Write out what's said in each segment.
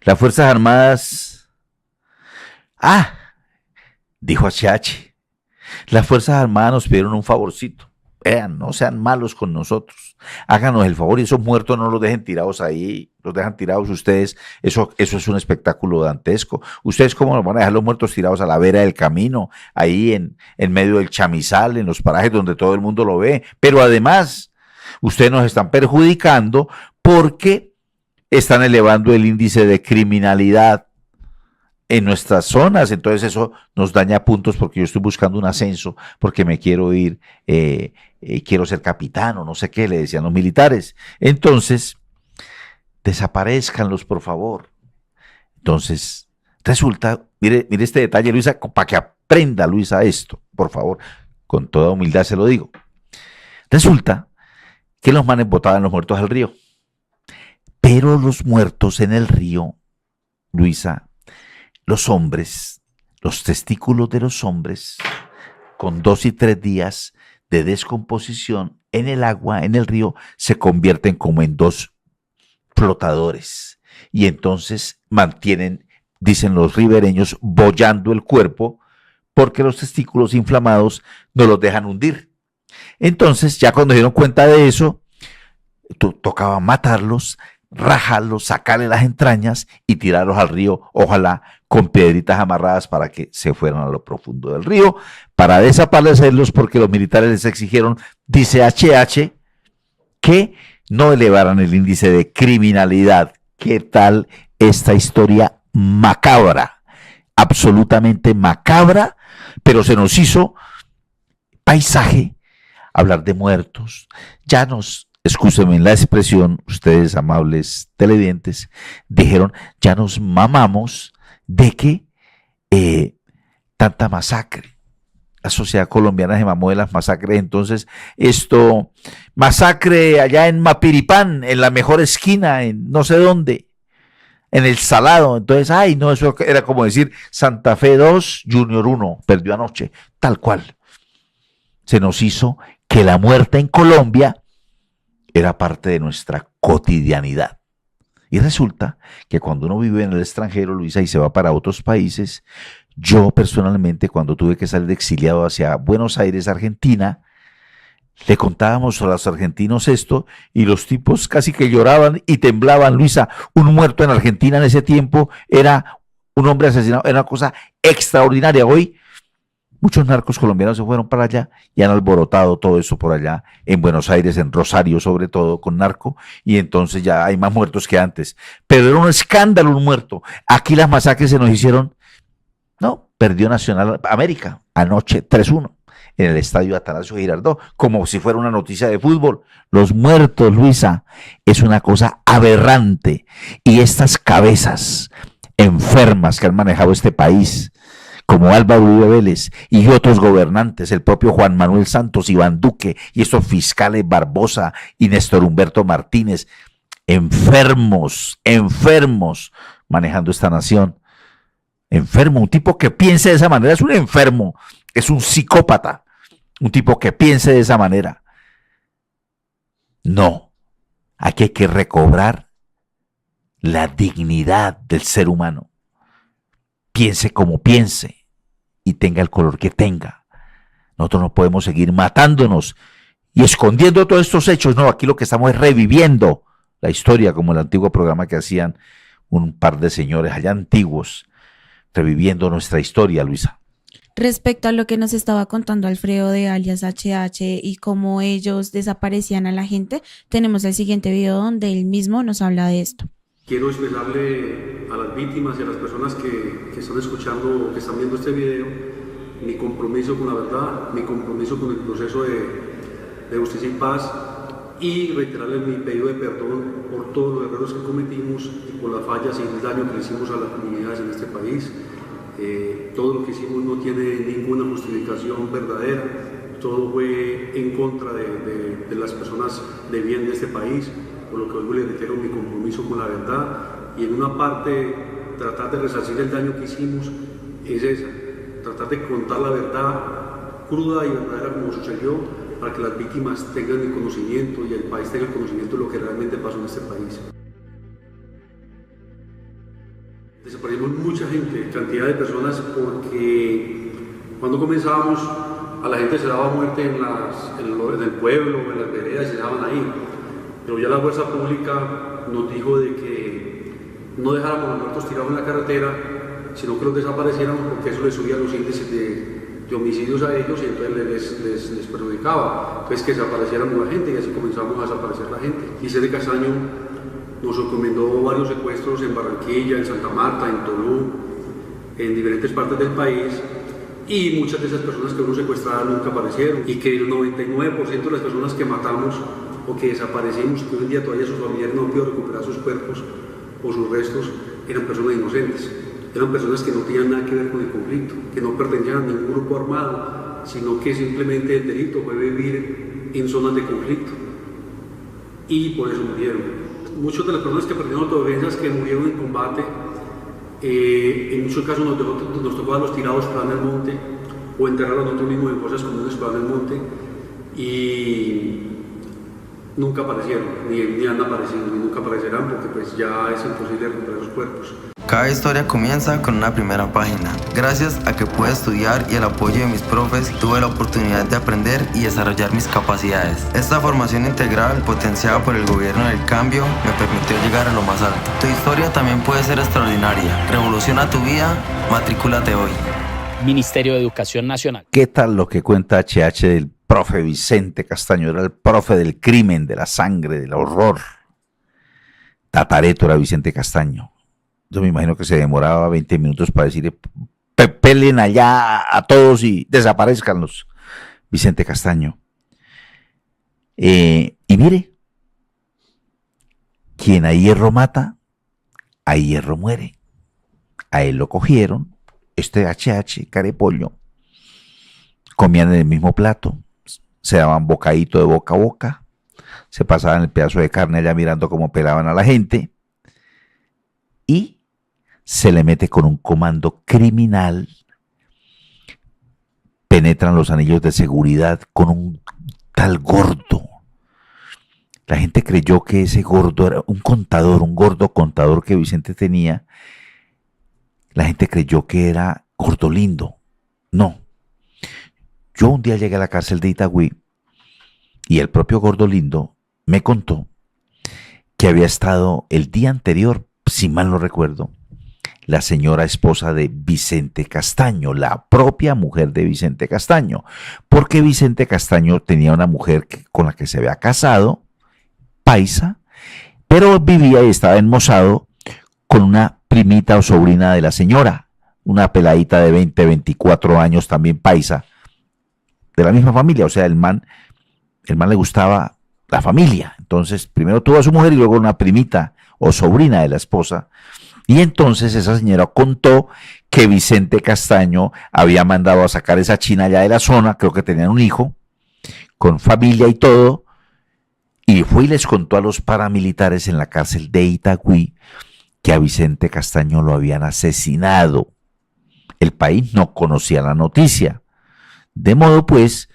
Las Fuerzas Armadas... Ah, dijo HH. Las Fuerzas Armadas nos pidieron un favorcito. Vean, no sean malos con nosotros. Háganos el favor y esos muertos no los dejen tirados ahí, los dejan tirados ustedes. Eso es un espectáculo dantesco. ¿Ustedes cómo nos van a dejar los muertos tirados a la vera del camino, ahí en medio del chamizal, en los parajes donde todo el mundo lo ve? Pero además, ustedes nos están perjudicando porque están elevando el índice de criminalidad en nuestras zonas, entonces eso nos daña puntos porque yo estoy buscando un ascenso, porque me quiero ir, quiero ser capitán o no sé qué, le decían los militares. Entonces, desaparezcanlos, por favor. Entonces, resulta, mire este detalle, Luisa, para que aprenda, Luisa, esto, por favor, con toda humildad se lo digo. Resulta que los manes botaban los muertos al río, pero los muertos en el río, Luisa, los hombres, los testículos de los hombres, con 2 y 3 días de descomposición en el agua, en el río, se convierten como en 2 flotadores. Y entonces mantienen, dicen los ribereños, boyando el cuerpo, porque los testículos inflamados no los dejan hundir. Entonces, ya cuando se dieron cuenta de eso, tocaba matarlos, rajarlos, sacarle las entrañas y tirarlos al río, ojalá con piedritas amarradas para que se fueran a lo profundo del río, para desaparecerlos porque los militares les exigieron, dice HH, que no elevaran el índice de criminalidad. ¿Qué tal esta historia macabra? Absolutamente macabra, pero se nos hizo paisaje hablar de muertos. Ya nos... Excúsenme en la expresión, ustedes amables televidentes, dijeron, ya nos mamamos de que tanta masacre. La sociedad colombiana se mamó de las masacres, entonces masacre allá en Mapiripán, en la mejor esquina, en no sé dónde, en el Salado, entonces, ay, no, eso era como decir Santa Fe 2, Junior 1, perdió anoche, tal cual. Se nos hizo que la muerte en Colombia era parte de nuestra cotidianidad. Y resulta que cuando uno vive en el extranjero, Luisa, y se va para otros países, yo personalmente, cuando tuve que salir de exiliado hacia Buenos Aires, Argentina, le contábamos a los argentinos esto y los tipos casi que lloraban y temblaban. Luisa, un muerto en Argentina en ese tiempo era un hombre asesinado, era una cosa extraordinaria. Hoy muchos narcos colombianos se fueron para allá y han alborotado todo eso por allá, en Buenos Aires, en Rosario sobre todo, con narco, y entonces ya hay más muertos que antes. Pero era un escándalo un muerto. Aquí las masacres se nos hicieron, no, perdió Nacional América anoche 3-1 en el estadio Atanasio Girardot, como si fuera una noticia de fútbol. Los muertos, Luisa, es una cosa aberrante. Y estas cabezas enfermas que han manejado este país, como Álvaro Uribe Vélez y otros gobernantes, el propio Juan Manuel Santos, Iván Duque y estos fiscales Barbosa y Néstor Humberto Martínez, enfermos manejando esta nación. Enfermo, un tipo que piense de esa manera es un enfermo, es un psicópata, un tipo que piense de esa manera. No, aquí hay que recobrar la dignidad del ser humano. Piense como piense y tenga el color que tenga. Nosotros no podemos seguir matándonos y escondiendo todos estos hechos. No, aquí lo que estamos es reviviendo la historia, como el antiguo programa que hacían un par de señores allá antiguos, reviviendo nuestra historia, Luisa. Respecto a lo que nos estaba contando Alfredo de alias HH y cómo ellos desaparecían a la gente, tenemos el siguiente video donde él mismo nos habla de esto. Quiero expresarle a las víctimas y a las personas que están escuchando o que están viendo este video mi compromiso con la verdad, mi compromiso con el proceso de justicia y paz, y reiterarles mi pedido de perdón por todos los errores que cometimos y por las fallas y el daño que le hicimos a las comunidades en este país. Todo lo que hicimos no tiene ninguna justificación verdadera, todo fue en contra de las personas de bien de este país, por lo que hoy le reitero mi compromiso con la verdad, y en una parte tratar de resarcir el daño que hicimos es esa, tratar de contar la verdad cruda y verdadera como sucedió, para que las víctimas tengan el conocimiento y el país tenga el conocimiento de lo que realmente pasó en este país. Desaparecimos mucha gente, cantidad de personas, porque cuando comenzábamos a la gente se daba muerte en el pueblo, en las veredas, se daban ahí. Pero ya la fuerza pública nos dijo de que no dejáramos a los muertos tirados en la carretera, sino que los desapareciéramos, porque eso les subía los índices de homicidios a ellos y entonces les perjudicaba. Entonces que desapareciéramos la gente, y así comenzamos a desaparecer la gente. Vicente Castaño nos recomendó varios secuestros en Barranquilla, en Santa Marta, en Tolú, en diferentes partes del país, y muchas de esas personas que uno secuestraba nunca aparecieron, y que el 99% de las personas que matamos o que desaparecimos, que hoy en día todavía sus familiares no han podido recuperar sus cuerpos o sus restos, eran personas inocentes, eran personas que no tenían nada que ver con el conflicto, que no pertenecían a ningún grupo armado, sino que simplemente el delito fue vivir en zonas de conflicto, y por eso murieron. Muchas de las personas que perdieron autodefensas, que murieron en combate, en muchos casos nos tocó a los tirados para el monte, o enterrarlos nosotros mismos en fosas comunes para el monte, y nunca aparecieron, ni han aparecido, ni nunca aparecerán, porque pues ya es imposible recuperar sus cuerpos. Cada historia comienza con una primera página. Gracias a que pude estudiar y el apoyo de mis profes, tuve la oportunidad de aprender y desarrollar mis capacidades. Esta formación integral, potenciada por el gobierno del cambio, me permitió llegar a lo más alto. Tu historia también puede ser extraordinaria. Revoluciona tu vida, matricúlate hoy. Ministerio de Educación Nacional. ¿Qué tal lo que cuenta HH del profe Vicente Castaño? Era el profe del crimen, de la sangre, del horror. Tatareto era Vicente Castaño. Yo me imagino que se demoraba 20 minutos para decir, peleen allá a todos y desaparezcanlos. Vicente Castaño. Y mire, quien a hierro mata, a hierro muere. A él lo cogieron, este HH, carepollo, comían en el mismo plato, se daban bocadito de boca a boca, se pasaban el pedazo de carne allá mirando cómo pelaban a la gente, y se le mete con un comando criminal, penetran los anillos de seguridad con un tal gordo. La gente creyó que ese gordo era un contador, un gordo contador que Vicente tenía. La gente creyó que era Gordo Lindo. No. Yo un día llegué a la cárcel de Itagüí y el propio Gordo Lindo me contó que había estado el día anterior, si mal no recuerdo, la señora esposa de Vicente Castaño, la propia mujer de Vicente Castaño, porque Vicente Castaño tenía una mujer con la que se había casado, paisa, pero vivía y estaba enmozado con una primita o sobrina de la señora, una peladita de 20, 24 años, también paisa, de la misma familia. O sea, el man le gustaba la familia. Entonces, primero tuvo a su mujer y luego una primita o sobrina de la esposa. Y entonces esa señora contó que Vicente Castaño había mandado a sacar esa china allá de la zona, creo que tenían un hijo, con familia y todo, y fue y les contó a los paramilitares en la cárcel de Itagüí que a Vicente Castaño lo habían asesinado. El país no conocía la noticia. De modo pues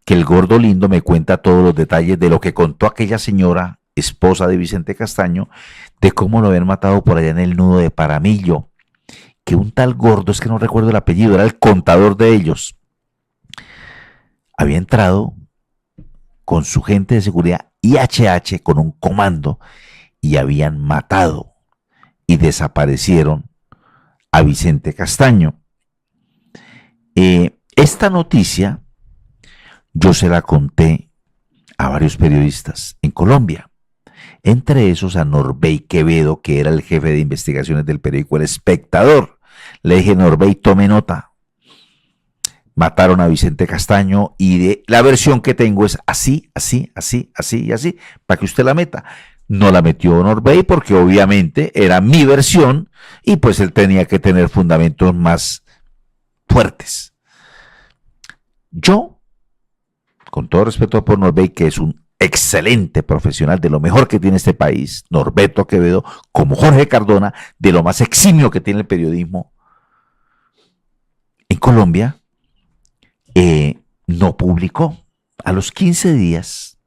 que el Gordo Lindo me cuenta todos los detalles de lo que contó aquella señora, esposa de Vicente Castaño, de cómo lo habían matado por allá en el nudo de Paramillo, que un tal Gordo, es que no recuerdo el apellido, era el contador de ellos, había entrado con su gente de seguridad y HH con un comando y habían matado y desaparecieron a Vicente Castaño. Esta noticia yo se la conté a varios periodistas en Colombia, entre esos a Norbey Quevedo, que era el jefe de investigaciones del periódico El Espectador. Le dije, Norbey, tome nota. Mataron a Vicente Castaño y la versión que tengo es así, así, así, así y así, para que usted la meta. No la metió Norbey porque obviamente era mi versión y pues él tenía que tener fundamentos más fuertes. Yo, con todo respeto por Norbey, que es un excelente profesional, de lo mejor que tiene este país, Norberto Quevedo, como Jorge Cardona, de lo más eximio que tiene el periodismo en Colombia, no publicó. A los 15 días,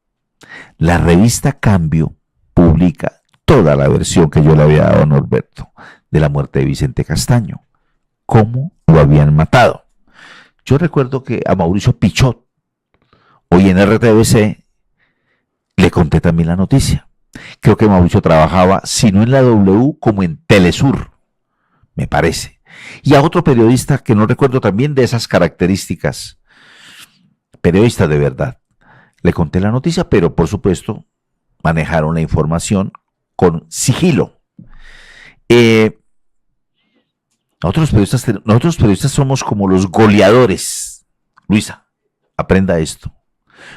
la revista Cambio publica toda la versión que yo le había dado a Norberto. de la muerte de Vicente Castaño, cómo lo habían matado. Yo recuerdo que a Mauricio Pichot, hoy en RTBC, le conté también la noticia. Creo que Mauricio trabajaba, si no en la W, como en Telesur, me parece. Y a otro periodista que no recuerdo también de esas características, periodista de verdad, le conté la noticia, pero por supuesto manejaron la información con sigilo. Nosotros periodistas somos como los goleadores. Luisa, aprenda esto.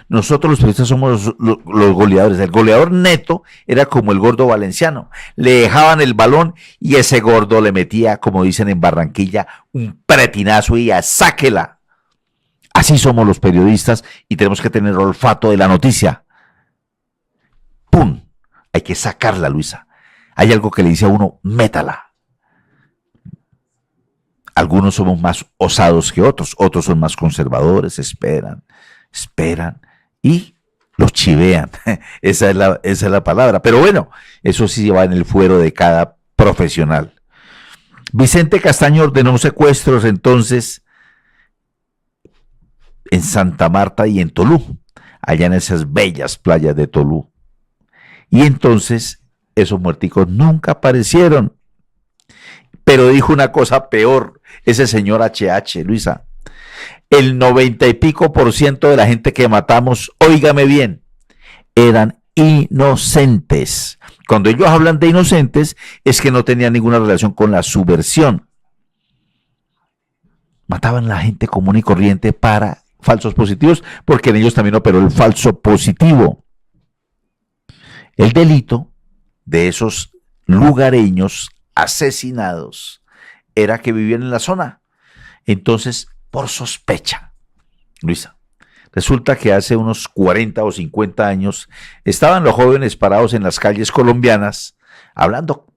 Nosotros los periodistas somos los goleadores. El goleador neto era como el gordo valenciano. Le dejaban el balón y ese gordo le metía, como dicen en Barranquilla, un pretinazo y a sáquela. Así somos los periodistas y tenemos que tener olfato de la noticia. ¡Pum! Hay que sacarla, Luisa. Hay algo que le dice a uno, métala. Algunos somos más osados que otros son más conservadores, esperan y los chivean. Esa es la palabra. Pero bueno, eso sí va en el fuero de cada profesional. Vicente Castaño ordenó secuestros entonces en Santa Marta y en Tolú, allá en esas bellas playas de Tolú. Y entonces esos muerticos nunca aparecieron. Pero dijo una cosa peor, ese señor HH, Luisa. El 90 y pico % de la gente que matamos, óigame bien, eran inocentes. Cuando ellos hablan de inocentes, es que no tenían ninguna relación con la subversión. Mataban a la gente común y corriente para falsos positivos, porque en ellos también operó el falso positivo. El delito de esos lugareños asesinados era que vivían en la zona. Entonces, por sospecha, Luisa, resulta que hace unos 40 o 50 años estaban los jóvenes parados en las calles colombianas hablando.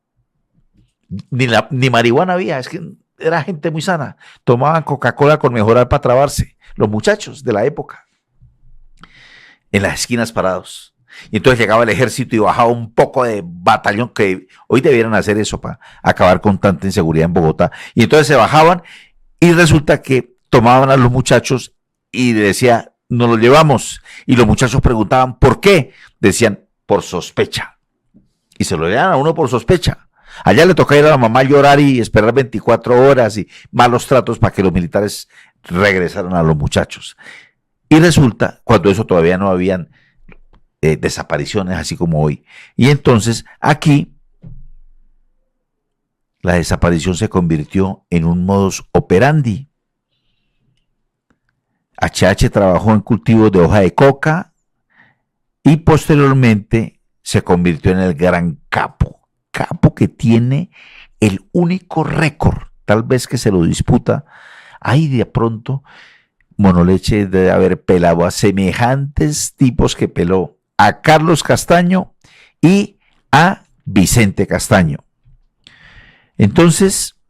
Ni marihuana había, es que era gente muy sana. Tomaban Coca-Cola con mejorar para trabarse, los muchachos de la época, en las esquinas parados. Y entonces llegaba el ejército y bajaba un poco de batallón, que hoy debieran hacer eso para acabar con tanta inseguridad en Bogotá. Y entonces se bajaban y resulta que tomaban a los muchachos y decía, nos los llevamos. Y los muchachos preguntaban, ¿por qué? Decían, por sospecha. Y se lo llevan a uno por sospecha. Allá le toca ir a la mamá a llorar y esperar 24 horas y malos tratos para que los militares regresaran a los muchachos. Y resulta, cuando eso todavía no habían desapariciones así como hoy. Y entonces aquí la desaparición se convirtió en un modus operandi. HH trabajó en cultivos de hoja de coca y posteriormente se convirtió en el gran capo que tiene el único récord, tal vez que se lo disputa. Ahí de pronto Monoleche debe haber pelado a semejantes tipos que peló a Carlos Castaño y a Vicente Castaño. Entonces,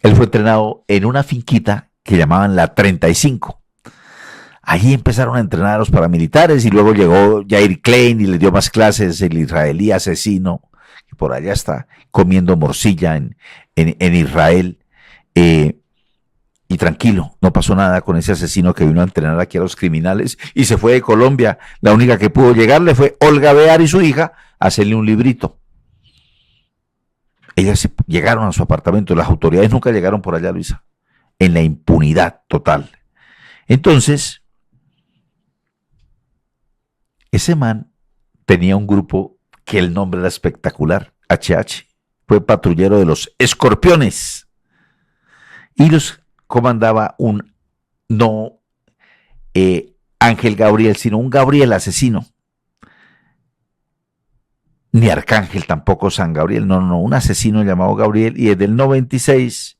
él fue entrenado en una finquita que llamaban la 35. Allí empezaron a entrenar a los paramilitares y luego llegó Yair Klein y le dio más clases, el israelí asesino, que por allá está comiendo morcilla en Israel. Y tranquilo, no pasó nada con ese asesino que vino a entrenar aquí a los criminales y se fue de Colombia. La única que pudo llegarle fue Olga Bear y su hija a hacerle un librito. Ellas llegaron a su apartamento, las autoridades nunca llegaron por allá, Luisa, en la impunidad total. Entonces, ese man tenía un grupo que el nombre era espectacular, HH, fue patrullero de los Escorpiones y los comandaba no Ángel Gabriel, sino un Gabriel asesino. Ni Arcángel tampoco San Gabriel, no, un asesino llamado Gabriel, y desde el 96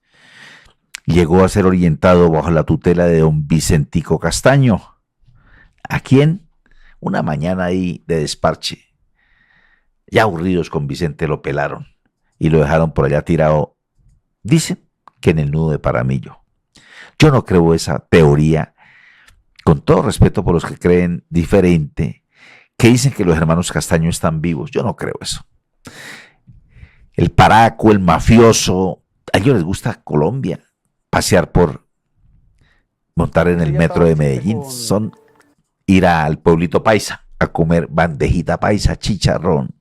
llegó a ser orientado bajo la tutela de don Vicentico Castaño, a quien una mañana ahí de desparche, ya aburridos con Vicente, lo pelaron y lo dejaron por allá tirado, dicen que en el nudo de Paramillo. Yo no creo esa teoría, con todo respeto por los que creen diferente, que dicen que los hermanos Castaño están vivos. Yo no creo eso. el paraco, el mafioso. A ellos les gusta Colombia, montar en el metro de Medellín, son ir al pueblito paisa a comer bandejita paisa, chicharrón,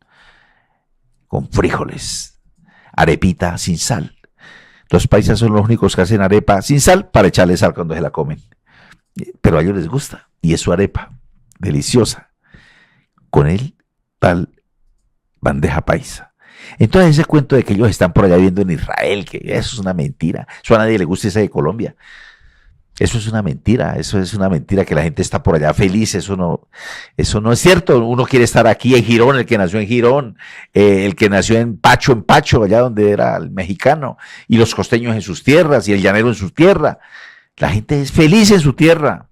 con frijoles, arepita sin sal. Los paisas son los únicos que hacen arepa sin sal para echarle sal cuando se la comen. Pero a ellos les gusta, y es su arepa, deliciosa, con el tal bandeja paisa. Entonces ese cuento de que ellos están por allá viviendo en Israel, que eso es una mentira, eso a nadie le gusta ese de Colombia. Eso es una mentira que la gente está por allá feliz, eso no es cierto. Uno quiere estar aquí en Girón, el que nació en Girón, el que nació en Pacho, allá donde era el mexicano, y los costeños en sus tierras, y el llanero en su tierra. La gente es feliz en su tierra.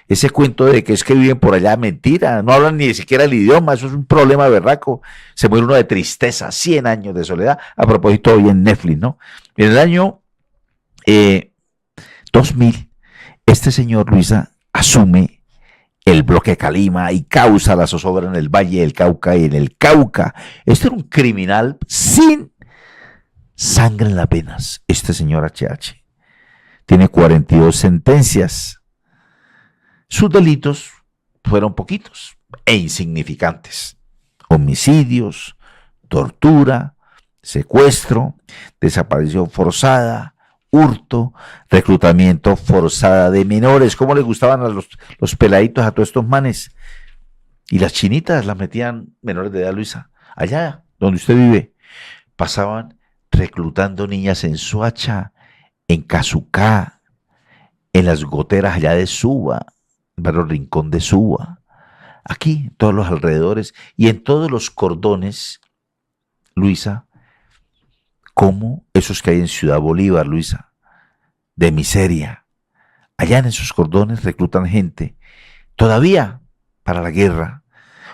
Ese cuento de que es que viven por allá, mentira, no hablan ni siquiera el idioma, eso es un problema berraco. Se muere uno de tristeza, 100 años de soledad. A propósito, hoy en Netflix, ¿no? En el año 2000, este señor, Luisa, asume el bloque Calima y causa la zozobra en el Valle del Cauca y en el Cauca. Este era un criminal sin sangre en las venas, este señor HH. Tiene 42 sentencias. Sus delitos fueron poquitos e insignificantes. Homicidios, tortura, secuestro, desaparición forzada, hurto, reclutamiento forzada de menores. ¿Cómo les gustaban a los peladitos a todos estos manes? Y las chinitas las metían menores de edad, Luisa. Allá donde usted vive, pasaban reclutando niñas en Soacha, en Cazucá, en las goteras allá de Suba, el barrio Rincón de Suba, aquí, en todos los alrededores y en todos los cordones, Luisa, como esos que hay en Ciudad Bolívar, Luisa, de miseria. Allá en esos cordones reclutan gente, todavía para la guerra.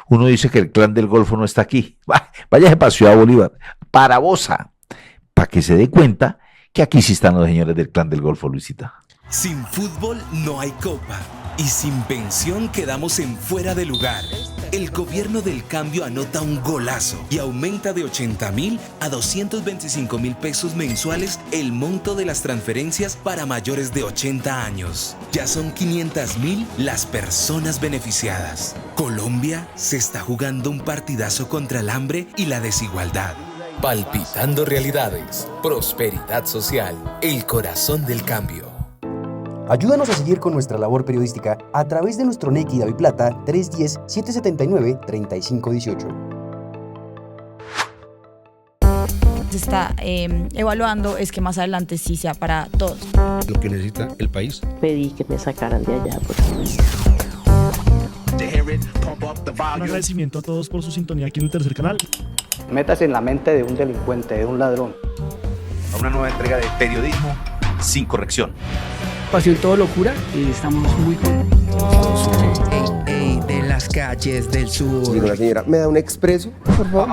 Uno dice que el Clan del Golfo no está aquí. Váyase para Ciudad Bolívar, para Bosa, para que se dé cuenta que aquí sí están los señores del Clan del Golfo, Luisita. Sin fútbol no hay copa y sin pensión quedamos en fuera de lugar. El gobierno del cambio anota un golazo y aumenta de 80.000 a 225.000 pesos mensuales el monto de las transferencias para mayores de 80 años. Ya son 500.000 las personas beneficiadas. Colombia se está jugando un partidazo contra el hambre y la desigualdad. Palpitando realidades, prosperidad social, el corazón del cambio. Ayúdanos a seguir con nuestra labor periodística a través de nuestro Nequi DaviPlata 310-779-3518. Se está evaluando es que más adelante sí sea para todos. Lo que necesita el país. Pedí que me sacaran de allá. Un agradecimiento a todos por su sintonía aquí en el tercer canal. Métase en la mente de un delincuente, de un ladrón. A una nueva entrega de periodismo sin corrección. Pasión todo locura y estamos muy contentos. De las calles del sur. Digo, la señora, ¿me da un expreso, por favor?